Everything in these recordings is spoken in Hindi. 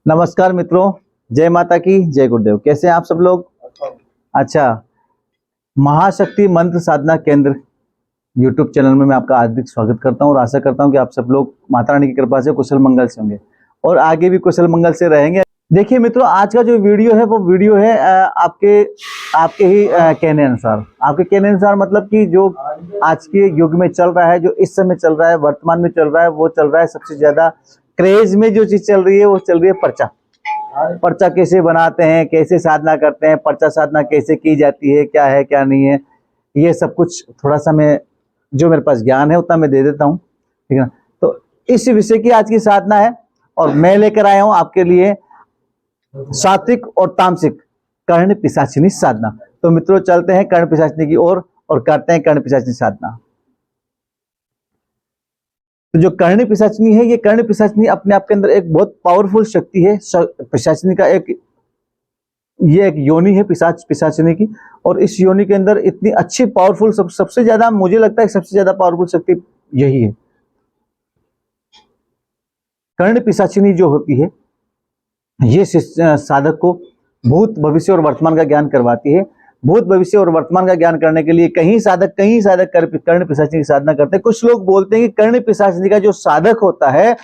नमस्कार मित्रों, जय माता की, जय गुरुदेव। कैसे हैं आप सब लोग? अच्छा, महाशक्ति मंत्र साधना केंद्र यूट्यूब चैनल में मैं आपका हार्दिक स्वागत करता हूं और आशा करता हूं कि आप सब लोग माता रानी की कृपा से कुशल मंगल से होंगे और आगे भी कुशल मंगल से रहेंगे। देखिए मित्रों, आज का जो वीडियो है वो वीडियो है आपके ही कहने अनुसार, आपके कहने अनुसार मतलब कि जो आज के युग में चल रहा है, जो इस समय चल रहा है, वर्तमान में चल रहा है, वो चल रहा है सबसे ज्यादा क्रेज में जो चीज चल रही है वो चल रही है पर्चा। पर्चा कैसे बनाते हैं, कैसे साधना करते हैं, पर्चा साधना कैसे की जाती है, क्या है क्या नहीं है, ये सब कुछ थोड़ा सा मैं जो मेरे पास ज्ञान है उतना मैं दे देता हूँ, ठीक है ना। तो इस विषय की आज की साधना है और मैं लेकर आया हूँ आपके लिए सात्विक और तामसिक कर्ण पिशाचिनी साधना। तो मित्रों, चलते हैं कर्ण पिशाचिनी की ओर और करते हैं कर्ण पिशाचिनी साधना। तो जो कर्ण पिशाचिनी है, ये कर्ण पिशाचिनी अपने आप के अंदर एक बहुत पावरफुल शक्ति है। पिशाचिनी का ये एक योनि है पिशाचिनी की, और इस योनि के अंदर इतनी अच्छी पावरफुल सबसे ज्यादा मुझे लगता है सबसे ज्यादा पावरफुल शक्ति यही है। कर्ण पिशाचिनी जो होती है, ये साधक को भूत भविष्य और वर्तमान का ज्ञान करवाती है। भूत भविष्य और वर्तमान का ज्ञान करने के लिए कई साधक कर्ण पिशाचिनी की साधना करते हैं। कुछ लोग बोलते हैं कि कर्ण पिशाचिनी का जो साधक होता है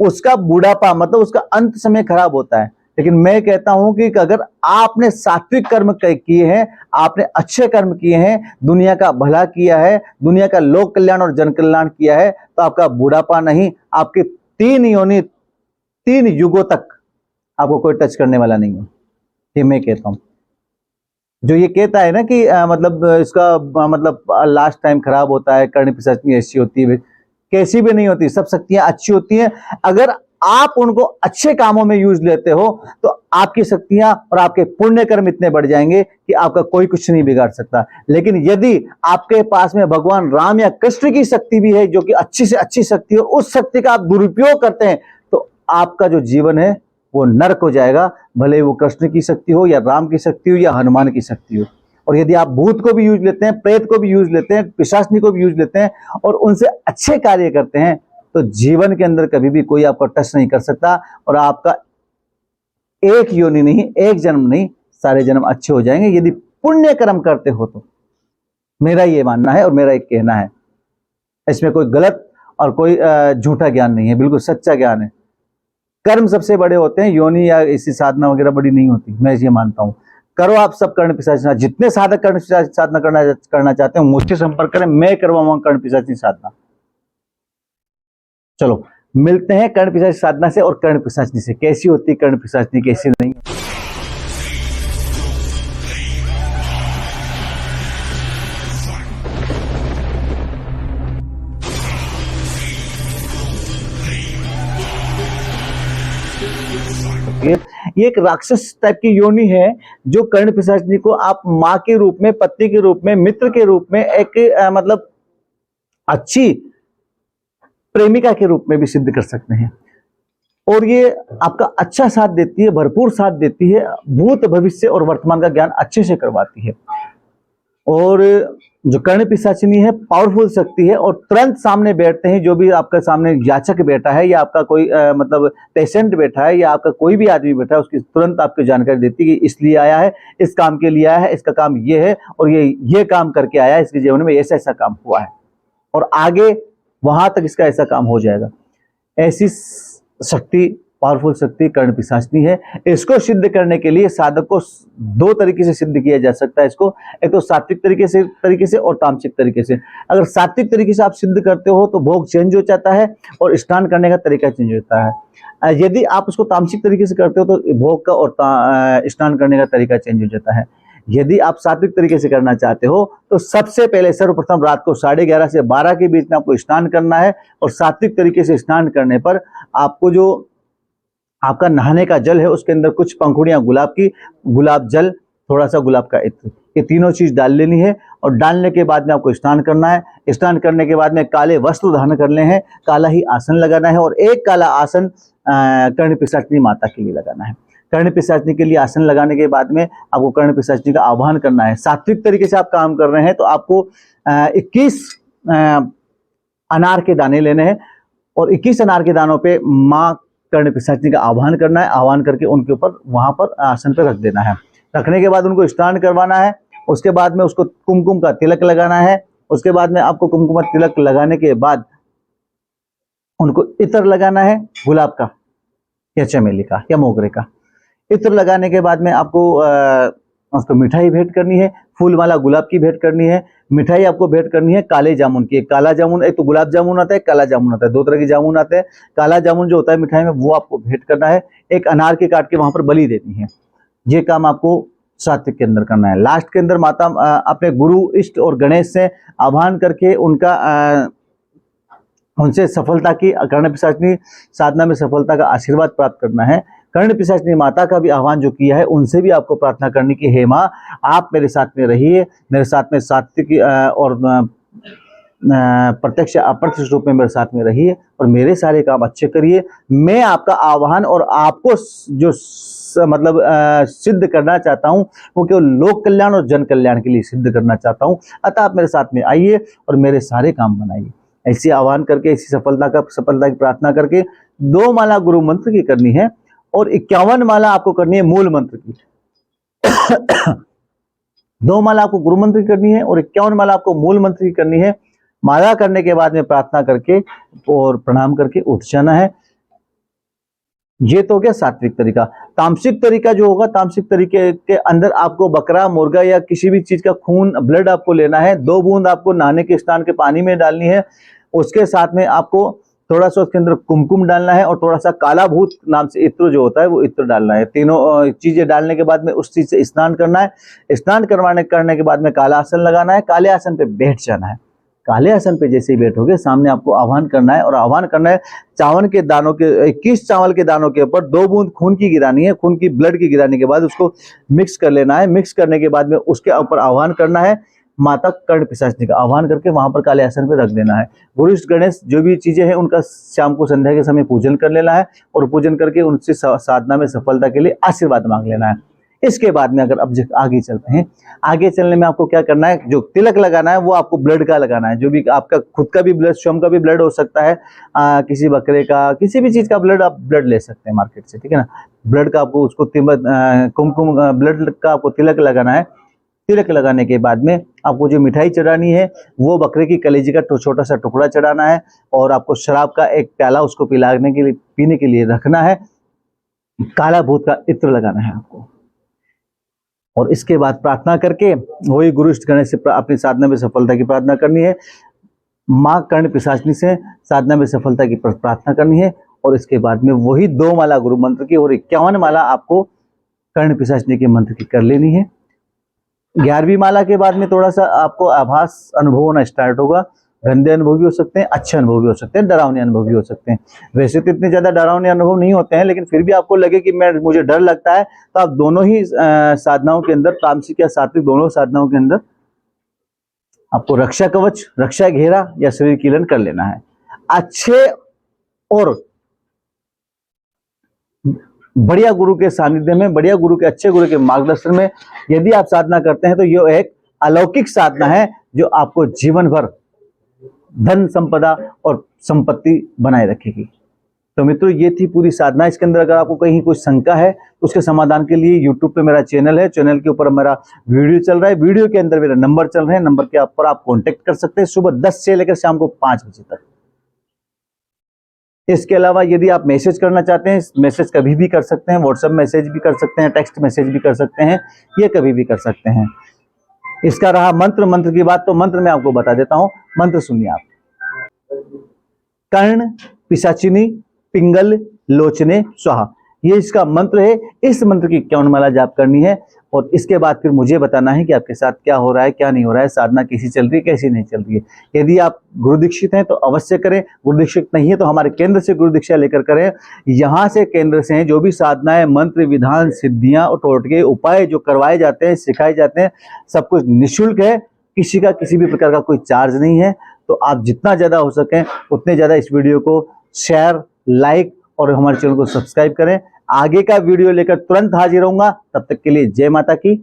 उसका बुढ़ापा मतलब उसका अंत समय खराब होता है, लेकिन मैं कहता हूं कि अगर आपने सात्विक कर्म किए हैं, आपने अच्छे कर्म किए हैं, दुनिया का भला किया है, दुनिया का लोक कल्याण और जन कल्याण किया है, तो आपका बुढ़ापा नहीं, आपके 3 युगों तक आपको कोई टच करने वाला नहीं है। ये मैं कहता हूं। जो ये कहता है ना कि मतलब इसका मतलब लास्ट टाइम खराब होता है, कर्ण पिशाचिनी ऐसी होती है, कैसी भी नहीं होती, सब शक्तियां अच्छी होती हैं। अगर आप उनको अच्छे कामों में यूज लेते हो तो आपकी शक्तियां और आपके पुण्य कर्म इतने बढ़ जाएंगे कि आपका कोई कुछ नहीं बिगाड़ सकता। लेकिन यदि आपके पास में भगवान राम या कृष्ण की शक्ति भी है, जो कि अच्छी से अच्छी शक्ति है, उस शक्ति का आप दुरुपयोग करते हैं तो आपका जो जीवन है वो नरक हो जाएगा, भले वो कृष्ण की शक्ति हो या राम की शक्ति हो या हनुमान की शक्ति हो। और यदि आप भूत को भी यूज लेते हैं, प्रेत को भी यूज लेते हैं, पिशाचिनी को भी यूज लेते हैं और उनसे अच्छे कार्य करते हैं, तो जीवन के अंदर कभी भी कोई आपको टच नहीं कर सकता और आपका एक योनि नहीं, एक जन्म नहीं, सारे जन्म अच्छे हो जाएंगे यदि पुण्य कर्म करते हो तो। मेरा ये मानना है और मेरा एक कहना है, इसमें कोई गलत और कोई झूठा ज्ञान नहीं है, बिल्कुल सच्चा ज्ञान है। कर्म सबसे बड़े होते हैं, योनि या इसी साधना वगैरह बड़ी नहीं होती, मैं ये मानता हूं। करो आप सब कर्ण पिशाचिनी, जितने साधक कर्ण पिशाचिनी साधना करना चाहते हैं मुझसे संपर्क करें, मैं करवाऊंगा कर्ण पिशाचिनी साधना। चलो मिलते हैं कर्ण पिशाचिनी साधना से और कर्ण पिशाचिनी से, कैसी होती है कर्ण पिशाचिनी, कैसी नहीं। ये एक राक्षस टाइप की योनि है जो कर्ण पिशाचिनी को आप माँ के रूप में, पत्नी के रूप में, मित्र के रूप में, एक मतलब अच्छी प्रेमिका के रूप में भी सिद्ध कर सकते हैं। और ये आपका अच्छा साथ देती है, भरपूर साथ देती है, भूत भविष्य और वर्तमान का ज्ञान अच्छे से करवाती है। और जो कर्ण पिशाचिनी है पावरफुल शक्ति है और तुरंत सामने बैठते हैं, जो भी आपका सामने याचक बैठा है या आपका कोई मतलब पेशेंट बैठा है या आपका कोई भी आदमी बैठा है, उसकी तुरंत आपको जानकारी देती है कि इसलिए आया है, इस काम के लिए आया है, इसका काम ये है और ये काम करके आया है, इसके जीवन में ऐसा ऐसा काम हुआ है और आगे वहां तक इसका ऐसा काम हो जाएगा। ऐसी शक्ति, पावरफुल शक्ति कर्ण पिशाचिनी है। इसको सिद्ध करने के लिए साधक को 2 तरीके से सिद्ध किया जा सकता है इसको, एक तो सात्विक तरीके से और तामसिक तरीके से। अगर सात्विक तरीके से आप सिद्ध करते हो तो भोग चेंज हो जाता है और स्नान करने का तरीका चेंज होता है। यदि आप उसको तामसिक तरीके से करते हो तो भोग का और स्नान करने का तरीका चेंज हो जाता है। यदि आप सात्विक तरीके से करना चाहते हो तो सबसे पहले सर्वप्रथम रात को 11:30 से 12 के बीच में आपको स्नान करना है और सात्विक तरीके से स्नान करने पर आपको जो आपका नहाने का जल है उसके अंदर कुछ पंखुड़ियां गुलाब जल, थोड़ा सा गुलाब का इत्र, ये तीनों चीज डाल लेनी है और डालने के बाद में आपको स्नान करना है। स्नान करने के बाद में काले वस्त्र धारण करने हैं, काला ही आसन लगाना है और एक काला आसन कर्ण पिशाचिनी माता के लिए लगाना है। कर्ण पिशाचिनी के लिए आसन लगाने के बाद में आपको कर्ण पिशाचिनी का आह्वान करना है। सात्विक तरीके से आप काम कर रहे हैं तो आपको 21 अनार के दाने लेने हैं और 21 अनार के दानों पे माँ कर्ण पिशाचिनी का आह्वान करना है। आह्वान करके उनके ऊपर वहां पर आसन पर रख देना है। रखने के बाद उनको स्नान करवाना है। उसके बाद में उसको कुमकुम का तिलक लगाना है। उसके बाद में आपको कुमकुम का तिलक लगाने के बाद उनको इत्र लगाना है, गुलाब का या चमेली का या मोगरे का। इत्र लगाने के बाद में आपको उसको मिठाई भेंट करनी है। फूलमाला गुलाब की भेंट करनी है। मिठाई आपको भेंट करनी है काले जामुन की। काला जामुन, एक तो गुलाब जामुन आता है, काला जामुन आता है, दो तरह के जामुन आते हैं। काला जामुन जो होता है मिठाई में, वो आपको भेंट करना है। एक अनार के काट के वहां पर बलि देनी है। ये काम आपको सात्विक के अंदर करना है। लास्ट के अंदर माता अपने गुरु, इष्ट और गणेश से आह्वान करके उनसे सफलता की, कर्ण पिशाचिनी साधना में सफलता का आशीर्वाद प्राप्त करना है। कर्ण पिशाचिनी माता का भी आह्वान जो किया है, उनसे भी आपको प्रार्थना करनी कि हे माँ, आप मेरे साथ में रहिए, मेरे साथ में सात्विक और प्रत्यक्ष अप्रत्यक्ष रूप में मेरे साथ में रहिए और मेरे सारे काम अच्छे करिए। मैं आपका आह्वान और आपको जो मतलब सिद्ध करना चाहता हूँ, वो केवल लोक कल्याण और जन कल्याण के लिए सिद्ध करना चाहता हूँ। अतः आप मेरे साथ में आइए और मेरे सारे काम बनाइए। ऐसी आह्वान करके, ऐसी सफलता की प्रार्थना करके 2 माला गुरु मंत्र की करनी है और 51 माला आपको करनी है मूल मंत्र की। 2 माला आपको गुरु मंत्र की करनी है और 51 माला आपको मूल मंत्र की करनी है। माला करने के बाद में प्रार्थना करके और प्रणाम करके उठ जाना है। ये तो हो गया सात्विक तरीका। तामसिक तरीका जो होगा, तामसिक तरीके के अंदर आपको बकरा, मुर्गा या किसी भी चीज का खून, ब्लड आपको लेना है। 2 बूंद आपको नहाने के स्नान के पानी में डालनी है। उसके साथ में आपको थोड़ा सा उसके अंदर कुमकुम डालना है और थोड़ा सा काला भूत नाम से इत्र जो होता है, वो इत्र डालना है। तीनों चीजें डालने के बाद में उस चीज से स्नान करना है। स्नान करने के बाद में काला आसन लगाना है। काले आसन पे बैठ जाना है। काले आसन पे जैसे ही बैठोगे, सामने आपको आह्वान करना है और आह्वान करना है चावल के दानों के 21 चावल के दानों के ऊपर 2 बूंद खून की गिरानी है। खून की, ब्लड की गिराने के बाद उसको मिक्स कर लेना है। मिक्स करने के बाद में उसके ऊपर आह्वान करना है माता कर्ण पिशाचिनी का। आह्वान करके वहां पर काले आसन पे रख देना है। गुरु गणेश जो भी चीजें हैं उनका शाम को संध्या के समय पूजन कर लेना है और पूजन करके उनसे साधना में सफलता के लिए आशीर्वाद मांग लेना है। इसके बाद में अगर अब आगे चलते हैं, आगे चलने में आपको क्या करना है, जो तिलक लगाना है वो आपको ब्लड का लगाना है। जो भी आपका खुद का भी ब्लड, स्वयं का भी ब्लड हो सकता है, किसी बकरे का, किसी भी चीज का ब्लड, आप ब्लड ले सकते हैं मार्केट से, ठीक है ना। ब्लड का आपको उसको कुमकुम ब्लड का आपको तिलक लगाना है। तिलक लगाने के बाद में आपको जो मिठाई चढ़ानी है वो बकरे की कलेजी का छोटा सा टुकड़ा चढ़ाना है और आपको शराब का एक प्याला उसको पिलाने के लिए, पीने के लिए रखना है। काला भूत का इत्र लगाना है आपको और इसके बाद प्रार्थना करके वही गुरु गणेश से अपनी साधना में सफलता की प्रार्थना करनी है। माँ कर्ण पिशाचिनी से साधना में सफलता की प्रार्थना करनी है और इसके बाद में वही 2 माला गुरु मंत्र की और 51 माला आपको कर्ण पिशाचिनी के मंत्र की कर लेनी है। 11वीं माला के बाद में थोड़ा सा आपको आभास अनुभव होना स्टार्ट होगा। गंदे अनुभव भी हो सकते हैं, अच्छे अनुभव भी हो सकते हैं, डरावने अनुभव भी हो सकते हैं। वैसे तो इतने ज्यादा डरावने अनुभव नहीं होते हैं, लेकिन फिर भी आपको लगे कि मुझे डर लगता है, तो आप दोनों ही साधनाओं के अंदर, तामसिक या सात्विक दोनों साधनाओं के अंदर आपको रक्षा कवच, रक्षा घेरा या शरीर कीलन कर लेना है। अच्छे और बढ़िया गुरु के सानिध्य में, बढ़िया गुरु के, अच्छे गुरु के मार्गदर्शन में यदि आप साधना करते हैं तो यह एक अलौकिक साधना है जो आपको जीवन भर धन संपदा और संपत्ति बनाए रखेगी। तो मित्रों, ये थी पूरी साधना। इसके अंदर अगर आपको कहीं कोई शंका है तो उसके समाधान के लिए YouTube पे मेरा चैनल है, चैनल के ऊपर मेरा वीडियो चल रहा है, वीडियो के अंदर मेरा नंबर चल रहे हैं, नंबर के ऊपर आप कांटेक्ट कर सकते हैं सुबह 10 से लेकर शाम को 5 बजे तक। इसके अलावा यदि आप मैसेज करना चाहते हैं, मैसेज कभी भी कर सकते हैं, व्हाट्सएप मैसेज भी कर सकते हैं, टेक्स्ट मैसेज भी कर सकते हैं, ये कभी भी कर सकते हैं। इसका रहा मंत्र की बात, तो मंत्र मैं आपको बता देता हूं। मंत्र सुनिए आप। कर्ण पिशाचिनी पिंगल लोचने स्वाहा, ये इसका मंत्र है। इस मंत्र की 51 माला जाप करनी है और इसके बाद फिर मुझे बताना है कि आपके साथ क्या हो रहा है, क्या नहीं हो रहा है, साधना कैसी चल रही है, कैसी नहीं चल रही है। यदि आप गुरु दीक्षित हैं तो अवश्य करें, गुरु दीक्षित नहीं है तो हमारे केंद्र से गुरु दीक्षा लेकर करें। यहाँ से, केंद्र से जो भी साधनाएं, मंत्र, विधान, सिद्धियां और टोटके, उपाय जो करवाए जाते हैं, सिखाए जाते हैं, सब कुछ निःशुल्क है। किसी का किसी भी प्रकार का कोई चार्ज नहीं है। तो आप जितना ज्यादा हो सके उतने ज्यादा इस वीडियो को शेयर, लाइक और हमारे चैनल को सब्सक्राइब करें। आगे का वीडियो लेकर तुरंत हाजिर होऊंगा। तब तक के लिए जय माता की,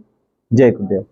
जय गुरुदेव।